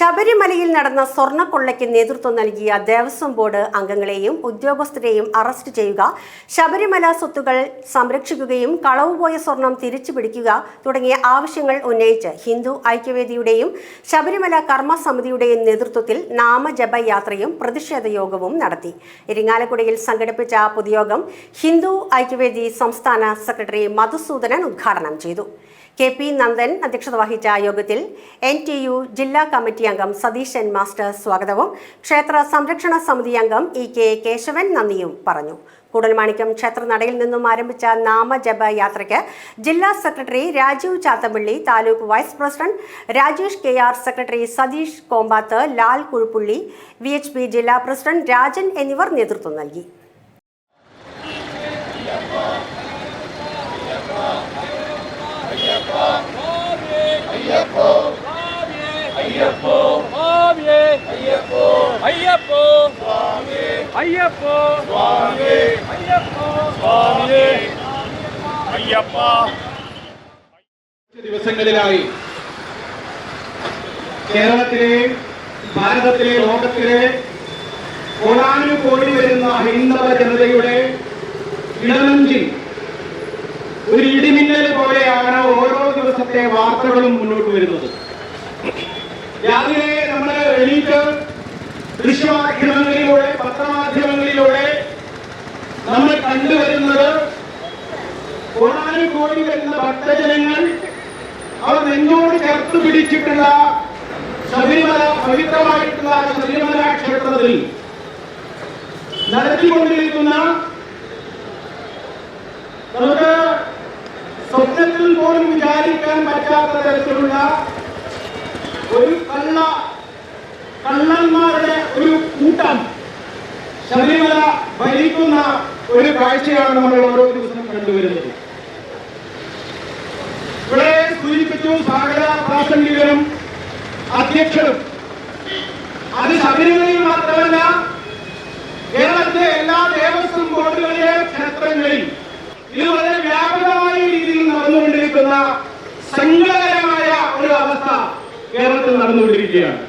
ശബരിമലയിൽ നടന്ന സ്വർണ്ണക്കൊള്ളയ്ക്ക് നേതൃത്വം നൽകിയ ദേവസ്വം ബോർഡ് അംഗങ്ങളെയും ഉദ്യോഗസ്ഥരെയും അറസ്റ്റ് ചെയ്യുക, ശബരിമല സ്വത്തുകൾ സംരക്ഷിക്കുകയും കളവുപോയ സ്വർണം തിരിച്ചുപിടിക്കുക തുടങ്ങിയ ആവശ്യങ്ങൾ ഉന്നയിച്ച് ഹിന്ദു ഐക്യവേദിയുടെയും ശബരിമല കർമ്മസമിതിയുടെയും നേതൃത്വത്തിൽ നാമജപയാത്രയും പ്രതിഷേധ യോഗവും നടത്തി. ഇരിങ്ങാലക്കുടയിൽ സംഘടിപ്പിച്ച പൊതുയോഗം ഹിന്ദു ഐക്യവേദി സംസ്ഥാന സെക്രട്ടറി മധുസൂദനൻ ഉദ്ഘാടനം ചെയ്തു. കെ.പി. നന്ദൻ അധ്യക്ഷത വഹിച്ച യോഗത്തിൽ NTU ജില്ലാ കമ്മിറ്റി അംഗം സതീശൻ മാസ്റ്റർ സ്വാഗതവും ക്ഷേത്ര സംരക്ഷണ സമിതി അംഗം E.K. കേശവൻ നന്ദിയും പറഞ്ഞു. കൂടൽമാണിക്യം ക്ഷേത്രനടയിൽ നിന്നും ആരംഭിച്ച നാമജപ യാത്രയ്ക്ക് ജില്ലാ secretary Rajeev Chathampally, taluk vice president Rajesh KR, secretary Satheesh Kompath, Lal Kuzhuppilly, VHP ജില്ലാ പ്രസിഡന്റ് രാജൻ എന്നിവർ നേതൃത്വം നൽകി. ദിവസങ്ങളിലായി കേരളത്തിലെ, ഭാരതത്തിലെ, ലോകത്തിലെ കോടാനുകോടി വരുന്ന ഹൈന്ദവ ജനതയുടെ ഇടനെഞ്ചിൽ ഒരു ഇടിമിന്നൽ പോലെയാണ് ഓരോ ദിവസത്തെ വാർത്തകളും മുന്നോട്ട് വരുന്നത്. രാവിലെ നമ്മൾ എണീറ്റ് ദൃശ്യമാധ്യമങ്ങളിലൂടെ, പത്രമാധ്യമങ്ങളിലൂടെ നമ്മൾ കണ്ടുവരുന്നത് കോടാനുകോടി വരുന്ന ഭക്തജനങ്ങൾ അവർ നെഞ്ചോട് ചേർത്ത് പിടിച്ചിട്ടുള്ള ശബരിമല, പവിത്രമായിട്ടുള്ള ശബരിമല ക്ഷേത്രത്തിൽ നടത്തിക്കൊണ്ടിരിക്കുന്ന, നമുക്ക് സ്വപ്നത്തിൽ പോലും വിചാരിക്കാൻ പറ്റാത്ത തരത്തിലുള്ള ഒരു കള്ളന്മാരുടെ ഒരു കൂട്ടം ശബരിമല ഭരിക്കുന്ന ഒരു കാഴ്ചയാണ് നമ്മൾ ഓരോ ദിവസവും കണ്ടുവരുന്നത്. ഇവിടെ സൂചിപ്പിച്ചു സ്വാഗത പ്രാസംഗികരും അധ്യക്ഷരും. അത് ശബരിമലയിൽ മാത്രമല്ല, കേരളത്തിലെ എല്ലാ ദേവസ്വം ബോർഡുകളിലെ ക്ഷേത്രങ്ങളിൽ ഇത് വളരെ വ്യാപകമായ രീതിയിൽ നടന്നുകൊണ്ടിരിക്കുന്ന സങ്കടകരമായ ഒരു അവസ്ഥ കേരളത്തിൽ നടന്നുകൊണ്ടിരിക്കുകയാണ്.